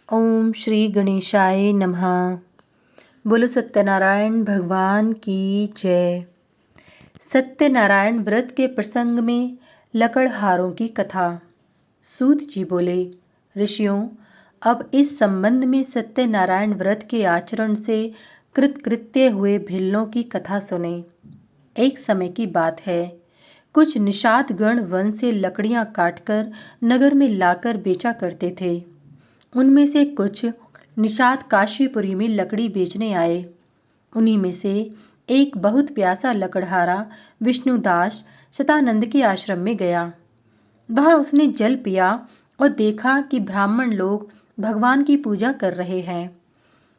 ओम श्री गणेशाय नमः। बोलो सत्यनारायण भगवान की जय। सत्यनारायण व्रत के प्रसंग में लकड़हारों की कथा। सूत जी बोले, ऋषियों, अब इस संबंध में सत्यनारायण व्रत के आचरण से कृतकृत्य हुए भिल्लों की कथा सुने। एक समय की बात है, कुछ निषाद गण वन से लकड़ियां काटकर नगर में लाकर बेचा करते थे। उनमें से कुछ निषाद काशीपुरी में लकड़ी बेचने आए। उन्हीं में से एक बहुत प्यासा लकड़हारा विष्णुदास शतानंद के आश्रम में गया। वहां उसने जल पिया और देखा कि ब्राह्मण लोग भगवान की पूजा कर रहे हैं।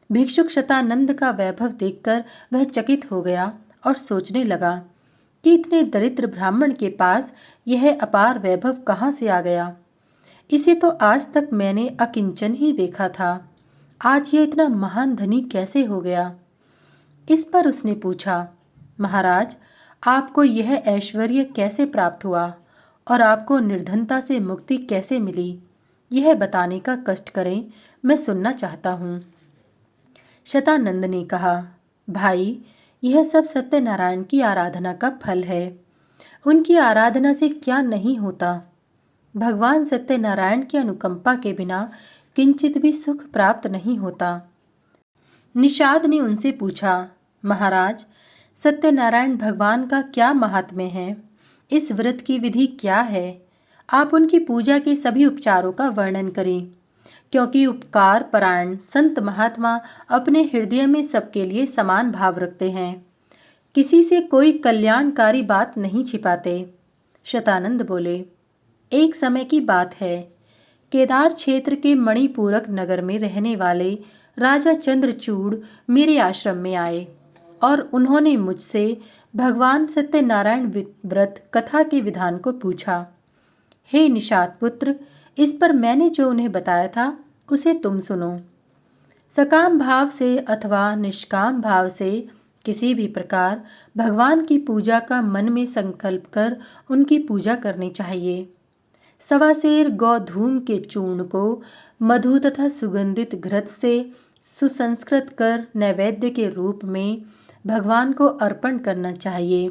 भिक्षुक शतानंद का वैभव देखकर वह चकित हो गया और सोचने लगा कि इतने दरिद्र ब्राह्मण के पास यह अपार वैभव कहाँ से आ गया। इसे तो आज तक मैंने अकिंचन ही देखा था, आज यह इतना महान धनी कैसे हो गया। इस पर उसने पूछा, महाराज, आपको यह ऐश्वर्य कैसे प्राप्त हुआ और आपको निर्धनता से मुक्ति कैसे मिली, यह बताने का कष्ट करें, मैं सुनना चाहता हूँ। शतानंद ने कहा, भाई, यह सब सत्यनारायण की आराधना का फल है। उनकी आराधना से क्या नहीं होता। भगवान सत्यनारायण की अनुकंपा के बिना किंचित भी सुख प्राप्त नहीं होता। निषाद ने उनसे पूछा, महाराज, सत्यनारायण भगवान का क्या महात्म्य है, इस व्रत की विधि क्या है, आप उनकी पूजा के सभी उपचारों का वर्णन करें, क्योंकि उपकार परायण संत महात्मा अपने हृदय में सबके लिए समान भाव रखते हैं, किसी से कोई कल्याणकारी बात नहीं छिपाते। शतानंद बोले, एक समय की बात है, केदार क्षेत्र के मणिपूरक नगर में रहने वाले राजा चंद्रचूड़ मेरे आश्रम में आए और उन्होंने मुझसे भगवान सत्यनारायण व्रत कथा के विधान को पूछा। हे निषाद पुत्र, इस पर मैंने जो उन्हें बताया था उसे तुम सुनो। सकाम भाव से अथवा निष्काम भाव से किसी भी प्रकार भगवान की पूजा का मन में संकल्प कर उनकी पूजा करनी चाहिए। सवासेर गौधूम के चूर्ण को मधु तथा सुगंधित घृत से सुसंस्कृत कर नैवेद्य के रूप में भगवान को अर्पण करना चाहिए।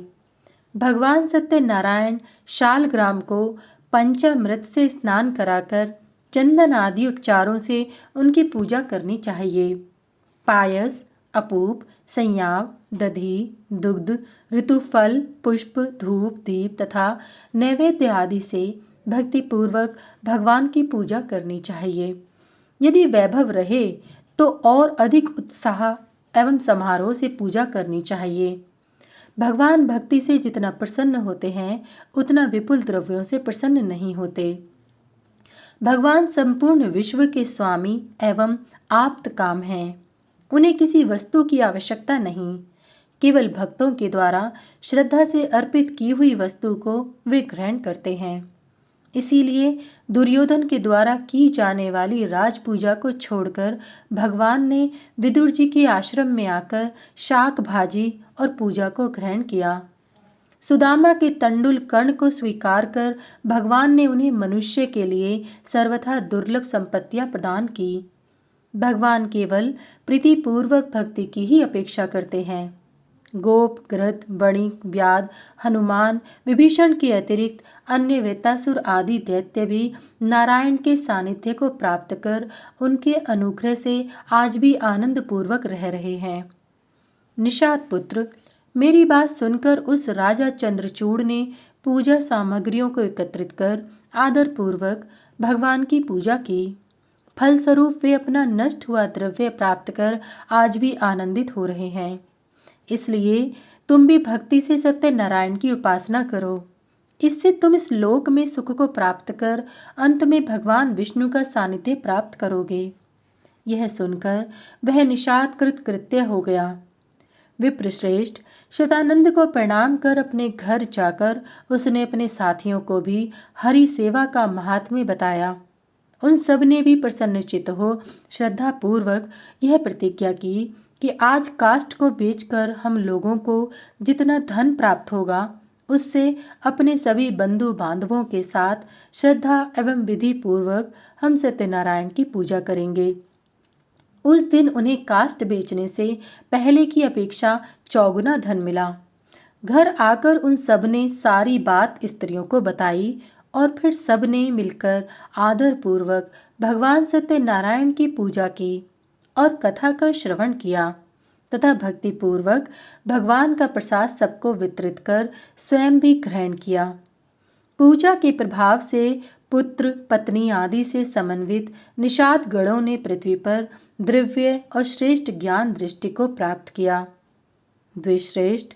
भगवान सत्यनारायण शालग्राम को पंचामृत से स्नान कराकर चंदन आदि उपचारों से उनकी पूजा करनी चाहिए। पायस, अपूप, संयाव, दधी, दुग्ध, ऋतुफल, पुष्प, धूप, दीप तथा नैवेद्य आदि से भक्तिपूर्वक भगवान की पूजा करनी चाहिए। यदि वैभव रहे तो और अधिक उत्साह एवं समारोह से पूजा करनी चाहिए। भगवान भक्ति से जितना प्रसन्न होते हैं उतना विपुल द्रव्यों से प्रसन्न नहीं होते। भगवान संपूर्ण विश्व के स्वामी एवं आप्त काम हैं। उन्हें किसी वस्तु की आवश्यकता नहीं, केवल भक्तों के द्वारा श्रद्धा से अर्पित की हुई वस्तु को वे ग्रहण करते हैं। इसीलिए दुर्योधन के द्वारा की जाने वाली राज पूजा को छोड़कर भगवान ने विदुर जी के आश्रम में आकर शाक भाजी और पूजा को ग्रहण किया। सुदामा के तंडुल कर्ण को स्वीकार कर भगवान ने उन्हें मनुष्य के लिए सर्वथा दुर्लभ संपत्तियां प्रदान की। भगवान केवल प्रीतिपूर्वक भक्ति की ही अपेक्षा करते हैं। गोप, घृत, वणिक, व्याध, हनुमान, विभीषण के अतिरिक्त अन्य वेतासुर आदि दैत्य भी नारायण के सानिध्य को प्राप्त कर उनके अनुग्रह से आज भी आनंद पूर्वक रह रहे हैं। निषाद पुत्र, मेरी बात सुनकर उस राजा चंद्रचूड़ ने पूजा सामग्रियों को एकत्रित कर आदर पूर्वक भगवान की पूजा की। फलस्वरूप वे अपना नष्ट हुआ द्रव्य प्राप्त कर आज भी आनंदित हो रहे हैं। इसलिए तुम भी भक्ति से सत्यनारायण की उपासना करो। इससे तुम इस लोक में सुख को प्राप्त कर अंत में भगवान विष्णु का सानिध्य प्राप्त करोगे। यह सुनकर वह निषाद कृतकृत्य हो गया। विप्रश्रेष्ठ, शतानंद को प्रणाम कर अपने घर जाकर उसने अपने साथियों को भी हरि सेवा का महात्म्य बताया। उन सब ने भी प्रसन्नचित्त हो श्रद्धा पूर्वक यह प्रतिज्ञा की कि आज काष्ठ को बेचकर हम लोगों को जितना धन प्राप्त होगा उससे अपने सभी बंधु बांधवों के साथ श्रद्धा एवं विधि पूर्वक हम सत्यनारायण की पूजा करेंगे। उस दिन उन्हें काष्ठ बेचने से पहले की अपेक्षा चौगुना धन मिला। घर आकर उन सब ने सारी बात स्त्रियों को बताई और फिर सब ने मिलकर आदर पूर्वक भगवान सत्यनारायण की पूजा की और कथा का श्रवण किया तथा भक्ति पूर्वक भगवान का प्रसाद सबको वितरित कर स्वयं भी ग्रहण किया। पूजा के प्रभाव से पुत्र पत्नी आदि से समन्वित निषाद गणों ने पृथ्वी पर द्रव्य और श्रेष्ठ ज्ञान दृष्टि को प्राप्त किया। द्विश्रेष्ठ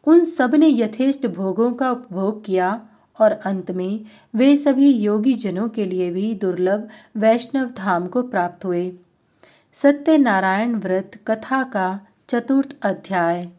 उन सब ने यथेष्ट भोगों का उपभोग किया और अंत में वे सभी योगी जनों के लिए भी दुर्लभ वैष्णव धाम को प्राप्त हुए। सत्यनारायण व्रत कथा का चतुर्थ अध्याय।